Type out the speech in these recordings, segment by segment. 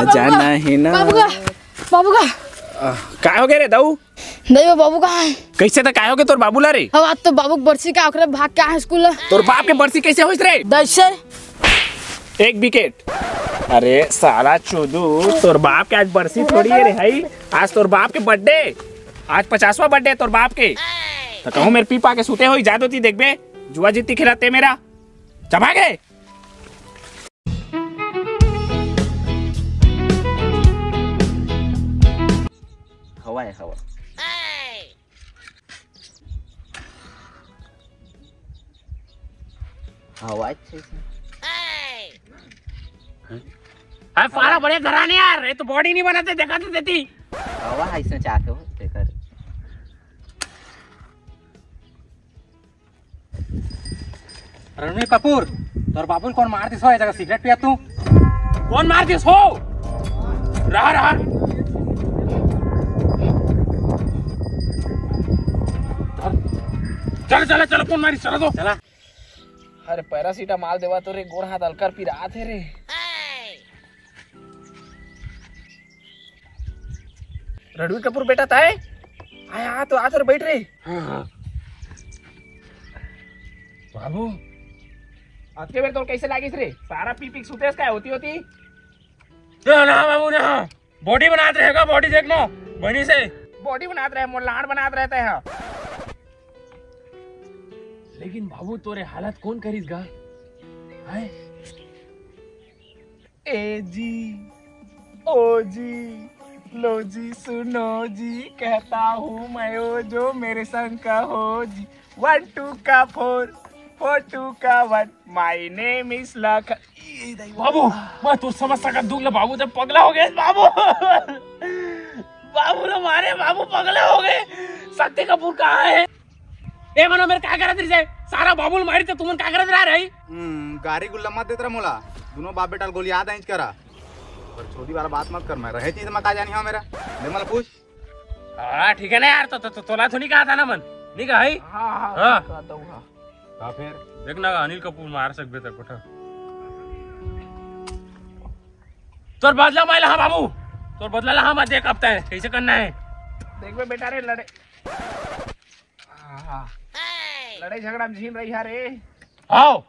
जाना है ना बाबू का काय हो गए रे दाऊ नहीं बाबू का है कैसे तक काय हो गए तोर बाबू ला रे अब आज तो बाबू बरसी का आखिर भाग के आए स्कूल तोर बाप के बरसी कैसे होइस रे 10 से 1 विकेट अरे साला चोदू तोर बाप के आज बरसी थोड़ी है रे भाई आज तोर बाप के बर्थडे आज 50वां बर्थडे तोर बाप के तो कहूँ मेरे पीपा के सूते हो जादो ती देख बे जुआ जीती खिलाते मेरा चबा गए हवा है हवा हवा अच्छे से अरे फारा बड़े घराने यार ये तो बॉडी नहीं बनाते देखा तो देती हवा ऐसे चाहते हो देखकर रणवीर कपूर तोर बाबू कौन मारतीस हो जगह सिगरेट पिया तू कौन मारतीस हो रहा रहा चलो चलो चलो कौन मारी चलो तो चला अरे पैरासीटामॉल देवा तो रे गोड़ हाथ हल्का पी रहा थे रे रणवीर कपूर बेटा था आया तो आकर बैठ रे बाबू आज के बेर तो कैसे लागिस रे सारा पी पी सुतेस काय होती ना बाबू ना बॉडी बनाते रहेगा बॉडी देखना बनी से बॉडी बनाते रहे मोर लाड़ बनाते रहते हैं लेकिन बाबू तोरे हालत कौन करीस गा है ए जी ओ जी लो जी सुनो जी कहता हूँ मैं ओ जो मेरे संग का हो जी 1 2 का 4 4 2 का 1 माय नेम इज लख बाबू मैं तो समझ सका दूंगा बाबू जब पगला हो गए बाबू बाबू ने मारे बाबू पगले हो गए शक्ति कपूर कहाँ है ए मनो मेरे क्या करत रही सारा बाबू मारी तो तुमन क्या करत रहा रही गाड़ी गुल्ला मत देत रहा मोला दोनों बाप बेटा गोली याद आइज करा पर छोटी वाला बात मत कर मैं रहे चीज मत आ जानी हो मेरा ले मला पूछ हां ठीक है ना यार तो तोला तो नहीं कहा था ना मन नहीं कहा है हां कहता हूं हां फिर देखना अनिल कपूर मार सकबे तक उठा तोर बदला माइला हां बाबू तोर बदला ला हां मत देख अब तय कैसे करना है देख बे बेटा रे लड़े हां लड़ाई झगड़ा में झीम रही है रे आओ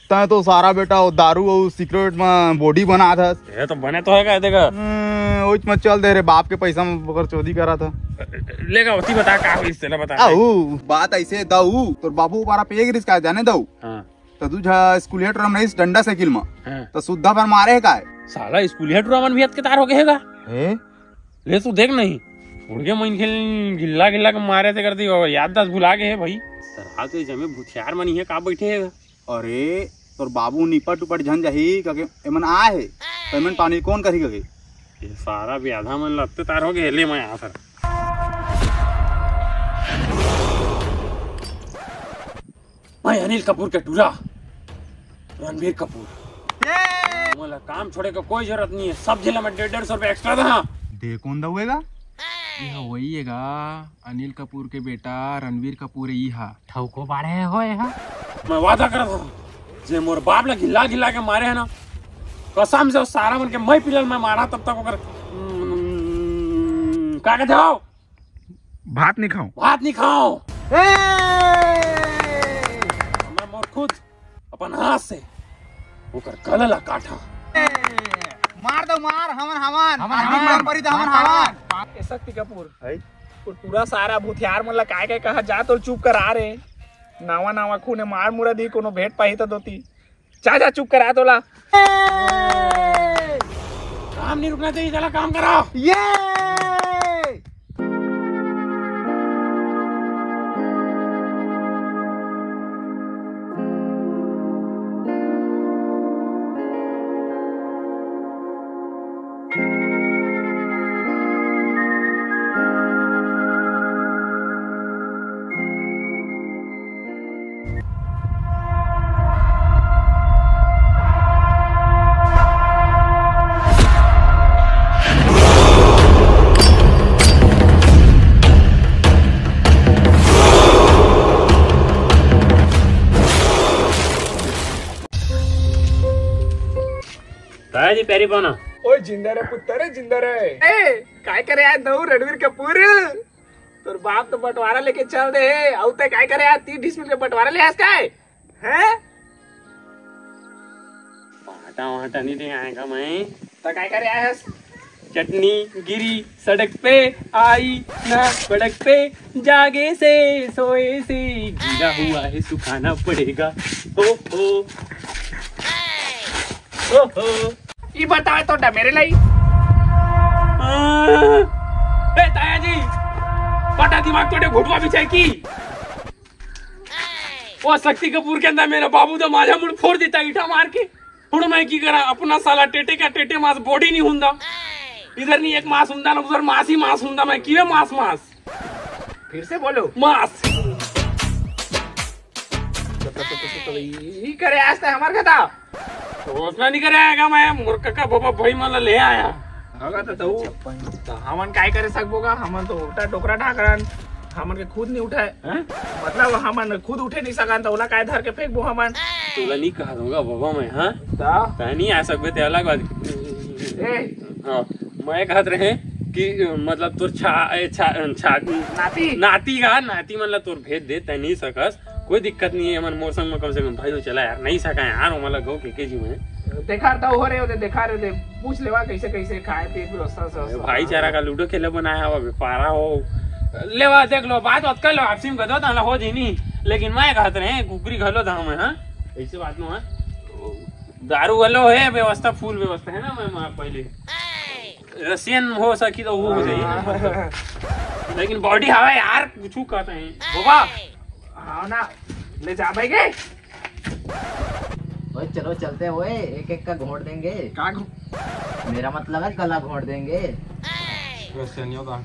ता तो सारा बेटा वो दारू और सिगरेट में बॉडी बना था ये तो बने तो है का देखा ओच मत चल दे रे बाप के पैसा में बकर चोरी करा था लेगा होती बता का हुई इससे ना बता आऊ बात ऐसे दाऊ तोर बाबू बारा पे गिरिस का जाने दाऊ हां तो तुझा स्कूल हेड रम रहीस डंडा साइकिल में हां तो सुद्धा पर मारे का साला स्कूल हेड रमन भी हत के तार हो गएगा ए ले तू देख नहीं उड़ के मन खेल गिल्ला गिल्ला के मारे थे करती याददाश्त भुला गए है भाई सर तो जमे भुथियार मनी है का बैठे है अरे तोर बाबू निपट उपट झन जाही कके एमन आ है पेमेंट पानी कौन करी कके ये सारा भी आधा मन लगते तार हो गए ले मैं आ सर मैं अनिल कपूर के टूरा रणवीर कपूर मला काम छोड़े का कोई जरूरत नहीं है सब जिला में 150 रुपए एक्स्ट्रा था दे कौन दउएगा यह वही हैगा अनिल कपूर के बेटा रणवीर कपूर ही हा ठौको बाड़े होए हा मैं वादा कर रहा हूं जे मोर बाप ला गिल्ला गिल्ला के मारे है ना कसम से सारा मन के मैं पिलल में मारा तब तक ओकर का कहते हो भात नहीं खाऊं भात नहीं खाओ मैं मोर खुद अपन हाथ से ओकर गला काटा मार दो मार हमन परी त हमन ए शक्ति कपूर है पूरा सारा भूथियार मन ला काय काय कहा जा तो चुप कर आ रे नावा नावा खूने मार मुरा दी कोनो भेट पाही त दोती जा जा चुप करा तोला काम नहीं रुकना चाहिए चला काम करो ये जी प्यारी पाना ओए जिंदा रे पुत्र रे जिंदा रे ए काय करे यार नऊ रणवीर कपूर तोर बाप तो बंटवारा लेके चल दे आउ ते काय करे यार 30 डिसमिल के बंटवारा ले आस काय हैं आटा वाटा नहीं दे आएगा मैं तो काय करे आस चटनी गिरी सड़क पे आई ना सड़क पे जागे से सोए से गिरा हुआ है सुखाना पड़ेगा ओ ई बताए तो मेरे लाई ए ताया जी पटा दिमाग तोड़े घुटवा बिछाई की वो शक्ति कपूर के अंदर मेरा बाबू तो माझा मुड़ फोड़ देता ईटा मार के हुण मैं की करा अपना साला टेटे का टेटे मास बॉडी नहीं हुंदा इधर नहीं एक मास हुंदा ना उधर मास ही मास हुंदा मैं किवे मास मास फिर से बोलो मास तो ई करे आज तक हमार कथा घोषणा नहीं कराएगा मैं मूर्ख का बाबा भाई मला ले आया होगा तो हमन काय करे सकबोगा हमन तो उठा टोकरा ढाकरन हमन के खुद नहीं उठाए मतलब हमन खुद उठे नहीं सकन तो ओला काय धर के फेंकबो हमन तोला नहीं कहा दूंगा बाबा मैं हां ता नहीं आ सकबे ते अलग बात ए हां मैं कहत रहे कि मतलब तोर नाती मतलब तोर भेज दे तै नहीं सकस कोई दिक्कत नहीं है मन मोर संग में कम से कम भाई तो चला यार नहीं सका यार मला गो के जी में देखा तो हो रहे होते देखा रहे थे पूछ लेवा कैसे कैसे खाए थे फिर भाईचारा का लूडो खेले बनाया हुआ पारा हो लेवा देख लो बात कर लो आपसी में गदो ता हो जी नहीं लेकिन मैं कहत रहे कुकरी घलो था मैं हां ऐसे बात नो दारू वालो है व्यवस्था फुल व्यवस्था है ना मैं पहले रशियन हो सकी तो वो हो जाए लेकिन बॉडी हवा यार कुछ कहते हैं बाबा हाँ ना ले जा भाई के ओए चलो चलते हुए एक एक का घोट देंगे का मेरा मतलब है गला घोट देंगे रसियनियों का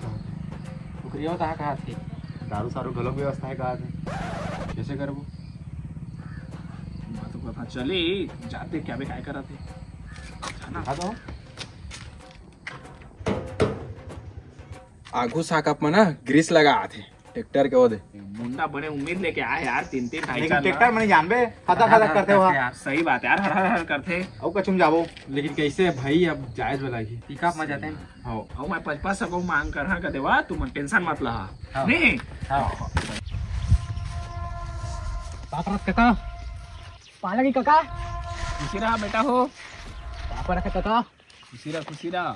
कुकरियों ता कहा थे दारू सारू घलो व्यवस्था है कहा थे कैसे करबो बात तो पता चली जाते क्या बे काय करा थे हाँ तो आगू साकप में ना ग्रीस लगा थे ट्रैक्टर के ओदे मुंडा बड़े उम्मीद लेके आए यार 3-3 ढाई लेकिन ट्रैक्टर मैंने जान बे खाता खाता करते हो यार सही बात यार हर करते औ कचुम जाबो लेकिन कैसे भाई अब जायज वाला ही पिकअप में जाते हैं हो औ मैं 5-5 सको मांग कर हां का देवा तू मन टेंशन मत ला नहीं पापा काका पाला की काका खुशी रहा बेटा हो पापा रखा काका खुशी रहा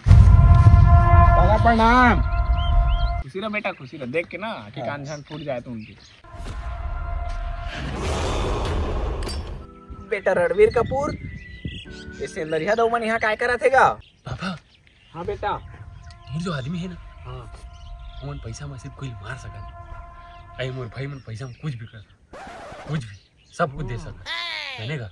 दादा प्रणाम खुशी रहा बेटा खुशी रहा देख के ना कि कान झान फूट जाए तो उनकी बेटा रणवीर कपूर इसे नरिया दो मन यहाँ काय करा थेगा पापा हाँ बेटा मोर जो आदमी है ना हाँ मोर पैसा में सिर्फ कोई मार सका आई मोर भाई मन पैसा में कुछ भी कर कुछ भी सब कुछ दे सका जानेगा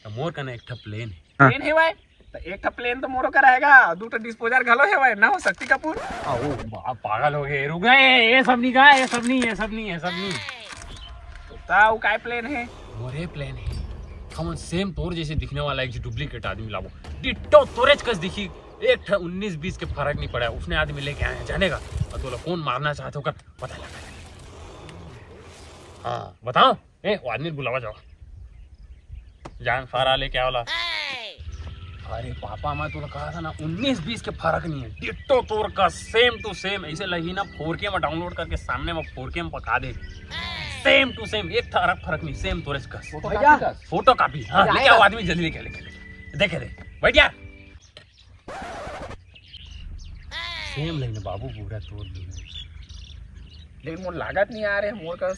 तो मोर का ना एक ठप प्लेन है प्लेन है भाई तो एक प्लेन तो मोरो कराएगा दूसरा डिस्पोजर घलो है भाई ना हो शक्ति कपूर पागल हो गए रुक गए ये सब नहीं कहा ये सब नहीं तो ताऊ काय प्लेन है मोरे प्लेन है हम सेम तोर जैसे दिखने वाला एक जो डुप्लीकेट आदमी लावो डिट्टो तोरेज कस दिखी एक 19-20 के फर्क नहीं पड़ा उसने आदमी लेके आया जानेगा और तो कौन मारना चाहते होकर पता लगा हाँ बताओ ए वो आदमी बुलावा जाओ जान फारा लेके आवला अरे पापा मैं तो कहा था ना 19-20 के फर्क नहीं है डिट्टो तोर का सेम टू सेम ऐसे लगी ना 4K में डाउनलोड करके सामने में 4K में पका दे सेम टू सेम एक फर्क नहीं सेम तोरेज का फोटो कॉपी हाँ लेके आओ आदमी जल्दी लेके देखे दे बैठ यार सेम लेने बाबू पूरा तोड़ दिया लेकिन मोर लागत नहीं आ रहे मोर का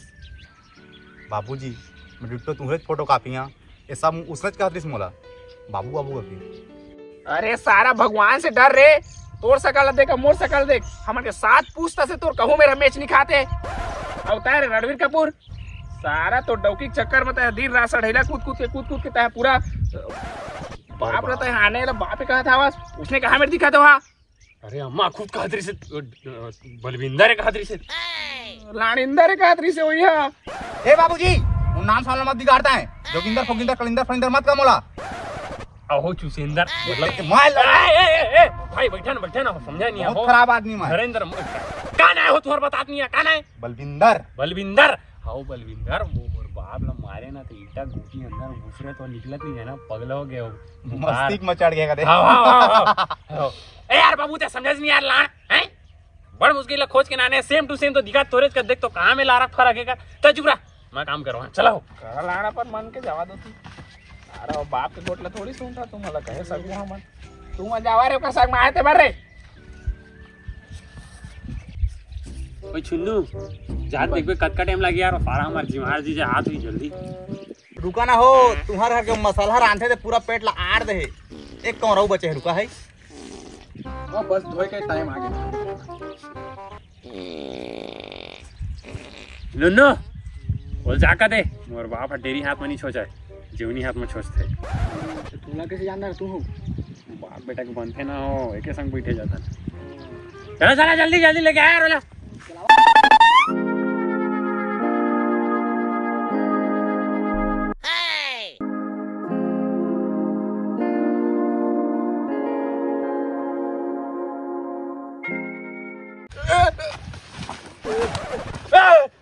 बाबूजी मैं डिट्टो तुम्हें फोटो कापियां ये सब उसने कहा थी मोला बाबू बाबू कभी अरे सारा भगवान से डर रे तोर सकल देख मोर सकल देख हमन के साथ पूछता से तोर कहूं मेरा मैच नहीं खाते अब तय रणवीर कपूर सारा तो डौकी चक्कर में तय दिन रात सढ़ैला कूद के तय पूरा बाप रे तय आने वाला बाप ही कहा था बस उसने कहा मेरे दिखा तो वहां अरे अम्मा खूब खातरी से बलविंदर खातरी से लानिंदर खातरी से हुई है ए बाबूजी वो नाम सामने मत बिगाड़ता है जोगिंदर फोगिंदर कलिंदर फलिंदर मत का मोला अहो चुसेंदर मतलब माय भाई बैठा ना समझा नहीं बहुत खराब आदमी मैं नरेंद्र कान आए हो तुहर बतात नहीं है कान आए बलविंदर बलविंदर हाउ बलविंदर वो बाप ला मारे ना तो ईटा घुटी अंदर घुस रहे तो निकलत नहीं है ना, पगला हो गया हो। मस्तिष्क मचड़ गया दे। ए यार बाबू ते समझ नहीं यार लान हैं, बड़ मुश्किल है खोज के नाने सेम टू सेम तो दिखा तोरेज का देख तो कहां में लारा फरक है का। तो चुप रहा, मैं काम करवा चला हो कर लाना पर मन के जवा दो तू। अरे बाप के गोटला थोड़ी सुन रहा तू, मला कहे सब मन तू मत जावा रे का संग में आए थे बर रे। ओए छुन्नू जात देखबे कतका टाइम लगी यार, सारा हमार जिमार जी हाथ हुई जल्दी। रुका ना हो, तुम्हारे घर के मसाला रांधे थे पूरा पेट ला आड़ दे, एक कौरऊ बचे है, रुका है वो बस धोए के टाइम आ गया। नुन्नू बोल जाका दे मोर बाप डेरी हाथ में नहीं छोचा है, जीवनी हाथ में छोचते। तू कैसे जानता तू हो? बाप बेटा के बनते ना हो, एक संग बैठे जाता। चलो चला जल्दी जल्दी लेके आया रोला।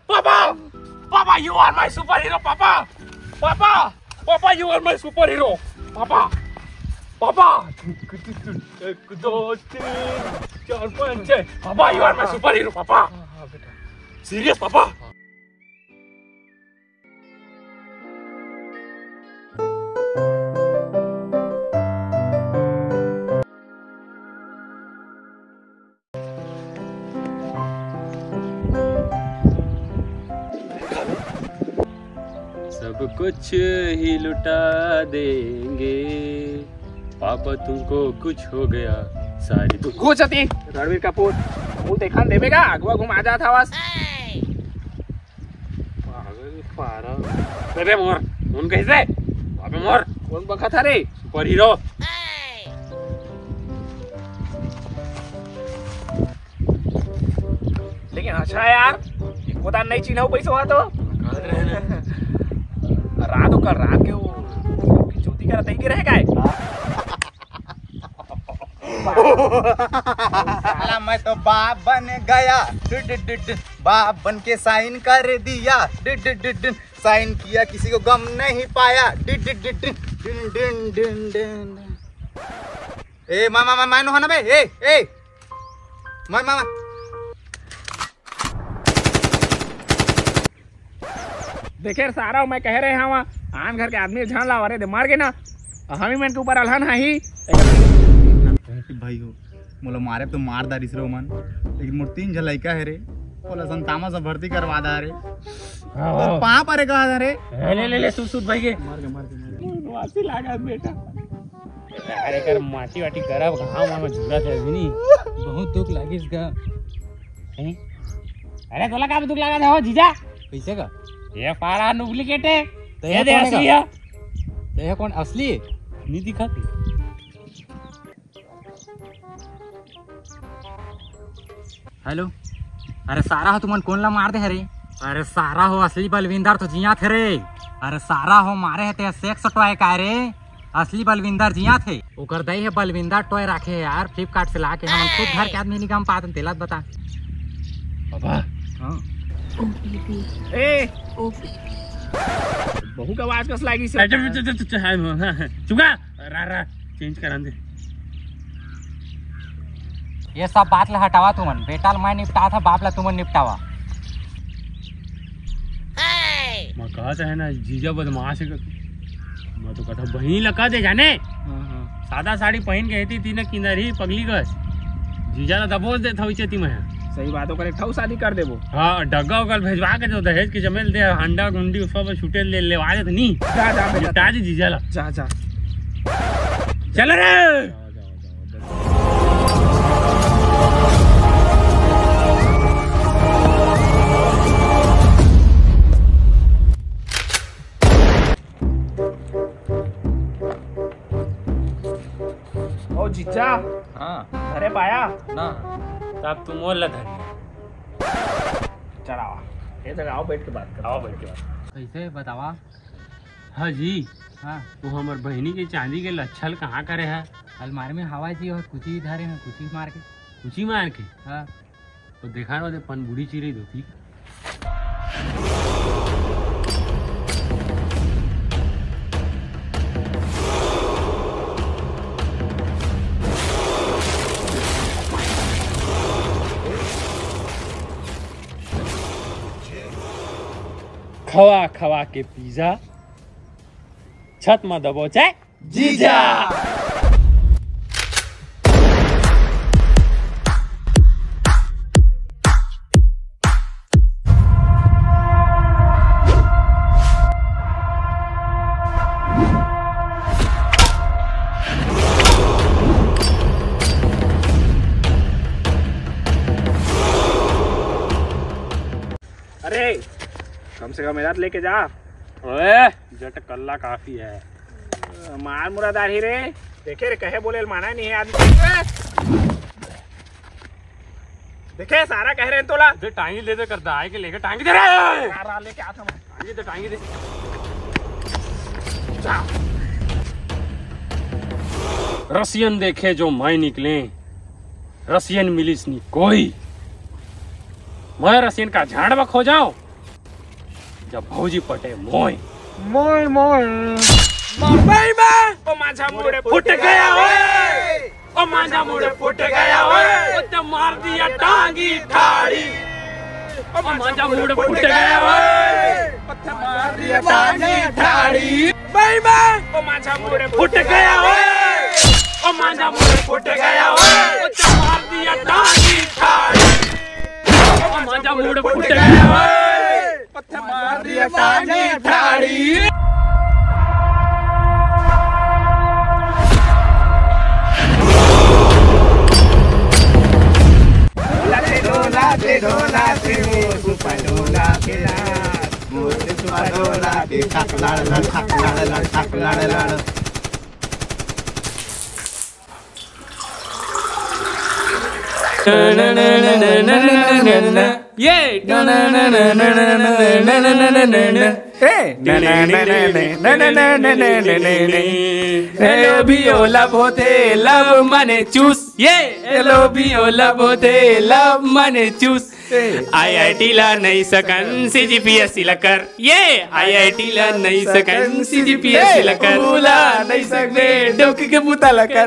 Papa! Papa, you are my superhero, Papa! Papa! Papa, you are my superhero! Papa! Papa! एक दो तीन चार पाँच छः। Papa, you are my superhero, Papa! Serious, Papa? सब कुछ ही लुटा देंगे पापा, तुमको कुछ हो गया सारी तो कुछ अति रणवीर कपूर मुंह देखा देवेगा अगवा घुमा जा था बस। पागल पारा अरे मोर उन कैसे अबे मोर कौन बखा था रे सुपर हीरो। लेकिन अच्छा है यार, खुदा नहीं चिन्ह पैसा हुआ तो रात हो कर रात के वो चौथी का रही के रहेगा। साला मैं तो बाप बन गया, बाप बन के साइन कर दिया, साइन किया किसी को गम नहीं पाया। ए मामा मानो है ना बे, ए मामा देखे सारा मैं कह रहे हैं वहाँ आन घर के आदमी झान ला रहे थे मार के ना हम ही मन के ऊपर अलहन है ही भाई हो मोला मारे तो मार दा रिसरो मन, लेकिन मोर तीन झलैका है रे, बोला संतामा से भर्ती करवा दा रे। तो पां परे कहा था रे, ले सुट भाई के मार के वासी लागा बेटा। अरे कर माटी वाटी करब घाव में झूला थे नहीं, बहुत दुख लागी इसका। अरे तोला का दुख लगा था हो जीजा? कैसे का? ये पारा डुप्लीकेट है तो ये दे असली है। ये कौन असली है? नहीं दिखाती। हेलो, अरे सारा हो तुमन कौन ला मार दे रे? अरे सारा हो असली बलविंदर तो जिया थे रे। अरे सारा हो मारे है सेक्स टॉय का रे, असली बलविंदर जिया थे। ओकर दई है बलविंदर टॉय रखे है यार फ्लिपकार्ट से लाके, हम खुद घर के आदमी नहीं काम पाते तेला बता। बाबा हां ए बहू का आवाज कस लागी से चुका रा चेंज करा दे। ये सब बात ला हटावा तुमन, बेटा मैं निपटा था बाप ला तुमन निपटावा। मैं कहा है ना जीजा बदमाश है, मैं तो कहता बहनी लगा दे जाने। सादा साड़ी पहन के थी तीन किंदर ही पगली गस जीजा ला दबोच दे था उचेती में। सही बात हो करे ठौ शादी कर देबो। हाँ डग्गा उगल भेजवा के जो दहेज के जमेल दे अंडा गुंडी उस पर छूटे लेवा दे नहीं। जा निपटा दे जीजा ला। जा चल रे। ओ जीजा हाँ अरे पाया ना तब तुम और धनिया चलावा ये जगह आओ बैठ के बात करो। आओ बैठ के बात कैसे बतावा? हाँ जी हाँ वो हमार बहनी के चांदी के लच्छल कहाँ करे है? अलमारी में हवा जी और कुछ ही धरे हैं, कुछ ही मार के। कुची मार के हाँ तो देखा ना पन बूढ़ी चिरी धोती। खवा खवा के पिज्जा छत में दबोचे जीजा। अरे कम से कम इधर लेके जा। ओए जट कल्ला काफी है। मार मुरादारी रे, देखे रे कहे बोले माना नहीं है आदमी। देखे सारा कह रहे हैं तोला। दे टांगी दे दे करता है कि लेके टांगी दे रहा सारा लेके आता मैं। टांगी दे टांगी दे। रसियन देखे जो मैं निकले, रसियन मिलिस नहीं कोई। मैं रसियन का झाड़वा खो जाऊं जब भौजी पटे मोय मोय मोय भाई मैं ओ माझा मुड़े फुट गया ओए, ओ माझा मुड़े फुट गया ओए, तो मार दिया टांगी ठाड़ी। ओ माझा मुड़े फुट गया ओए, मार दिया टांगी ठाड़ी। भाई मैं ओ माझा मुड़े फुट गया ओए, ओ माझा मुड़े फुट गया ओए, तो मार दिया टांगी ठाड़ी। माझा मुड़ फुट गया ओए, मार दिया टांगी ठाड़ी। डोलाते डोलाते मोर सुपर डोलाते मोर सुपर डोलाते ठक लाड़ लड़ ठक लाड़ लड़ ठक लाड़ लड़। हेलो भी ओ लब होते लब मने चूस। ये हेलो भी ओ लब होते लब मने चूस। IIT ला नहीं सकन CGPS लकर। ये IIT ला नहीं सकन CGPS लकर। भूला नहीं सकते डोकी के पुता लकर।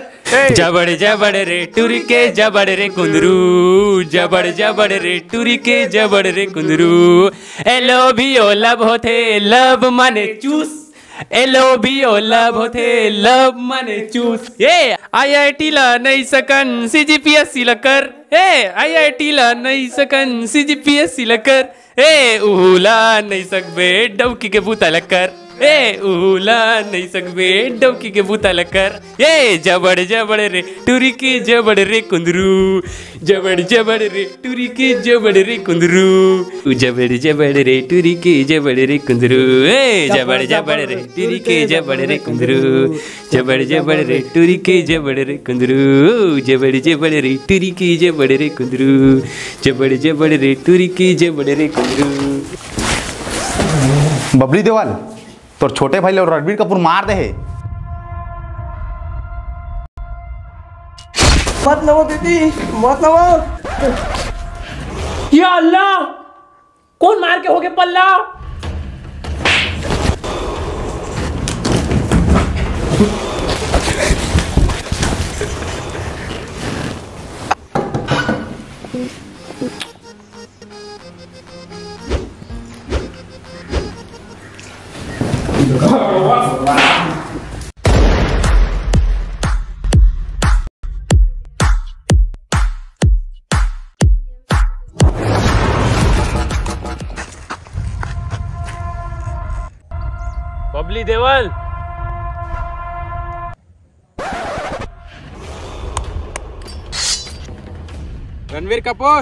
जबड़ जबड़ रे टुरी के जबड़ रे कुंदरू, जबड़ जबड़ रे टुरी के जबड़ रे कुंदरू। एलो भी ओ लब होते लब मने चूस। एलो भी ओ लब होते लब मने चूस। ये IIT ला नहीं सकन CGPS लकर। IIT ला नहीं सकन CGPS लकर। उला नहीं सकबे डौकी के बूता लकर। उला नहीं सकबे डौकी के बूता लकर। जबड़ जबड़ रे टुरी के जबड़ रे कुंदरू, जबड़ जबड़ रे टुरी के जबड़ रे कुंदरू। जबड़ जबड़ रे टुरी के जबड़ रे कुंदरू। जबड़ जबड़ रे टुरी के जबड़ रे कुंदरू, जबड़ जबड़ रे टुरी के जबड़ रे कुंदरू। जबड़ जबड़ रे टुरी के जबड़ रे कुंदरू, जबड़ जबड़ रे टुरी के जबड़ रे कुंदरू। बबली देवाल तोर छोटे भाई और रणबीर कपूर मार दे है। मत लो दीदी, मत लो। या अल्लाह, कौन मार के हो गए पल्ला? बबली देवल, रणवीर कपूर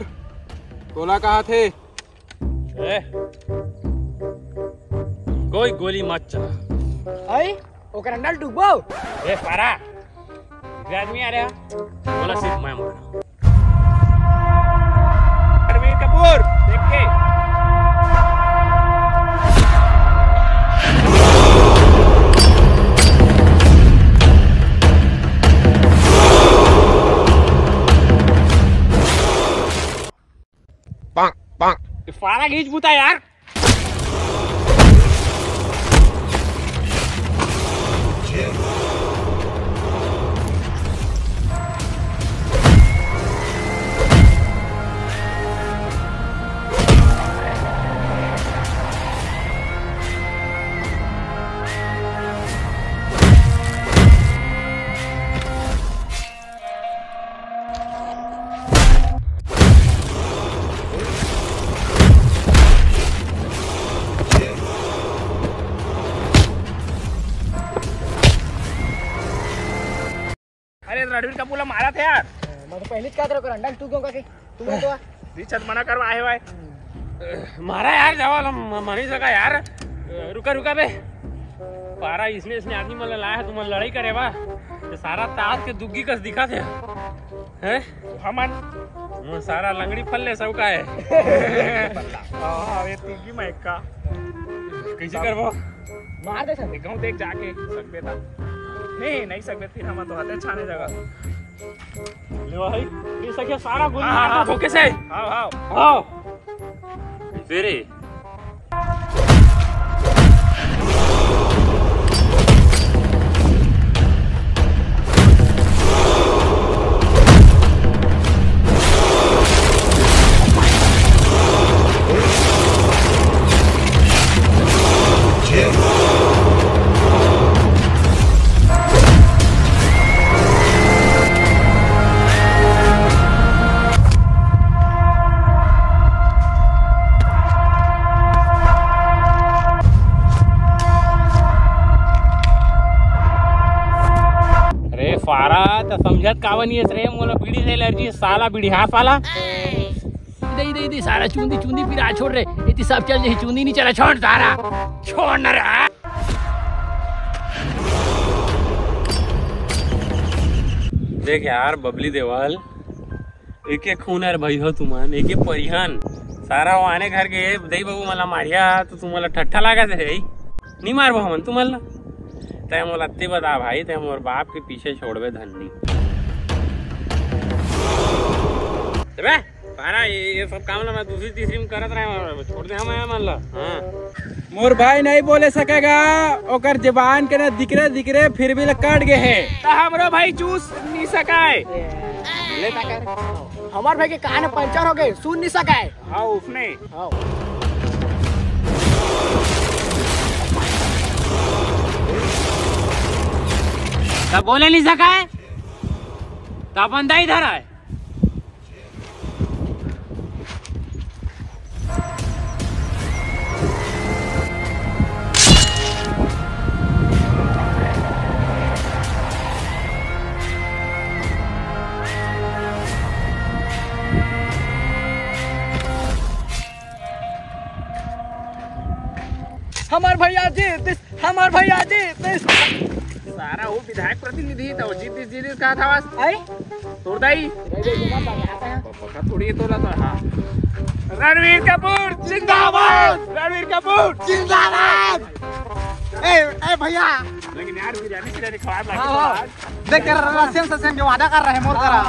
तोला कहाँ थे? कोई गोली मत चला। आई ओकर अंडल डूबो। सारा आदमी आ रहा बोला सिर्फ मैं मारा। रणवीर कपूर देख के फारा खींच बूता यार। अरे रणवीर कपूर मारा था यार। मैं तो पहले क्या करो रंडा तू क्यों का तू तो रिचर्ड मना करवा है भाई। मारा यार जवाल मनी सका यार। रुका रुका बे पारा इसने आदमी मतलब लाया है तुम लड़ाई करे बा तो सारा ताश के दुग्गी कस दिखा थे हैं हमन सारा लंगड़ी फल्ले सब का है। हां ये तिगी मैक का कैसे करबो मार दे सब गांव देख जाके सकबे था नहीं सकबे फिर हम तो हाथे छाने जगह ले भाई ये सके सारा गोली मारना धोखे से। हां आओ फिर फारा तो समझत कावनी रे मोला बीड़ी से एलर्जी साला बीड़ी हाथ वाला दे सारा चूंदी फिर आ छोड़ रे इतनी सब चल जही चूंदी नहीं चला छोड़ सारा छोड़ न रे। देख यार बबली देवाल एक खूनर भाई हो तुमान एक परिहन सारा वो आने घर के दही बाबू मला मारिया तो तुम्हाला ठट्ठा लागत है नहीं मारबो हमन तुम्हाला तय मोला ते बता भाई तय मोर बाप के पीछे छोड़बे धन्नी बे पारा ये सब काम ना मैं दूसरी तीसरी में करत रहे छोड़ दे हम मन ला। हां मोर भाई नहीं बोले सकेगा ओकर जबान के ना दिकरे फिर भी कट गए है तो हमरो भाई चूस नहीं सकाए ले ताकर हमार भाई के कान पंचर हो गए सुन नहीं सकाए। हां उसने हां तब बोले नहीं सका है तब बंदा इधर आए। हमार भैया जी सारा वो विधायक प्रतिनिधि तो जीत कहा था बस आई तोड़दाई पक्का थोड़ी तोड़ा तो। हाँ रणवीर कपूर जिंदाबाद ए भैया लेकिन यार बिरयानी खराब लगा देख तेरा रसियन से वादा कर रहे हैं मोर करा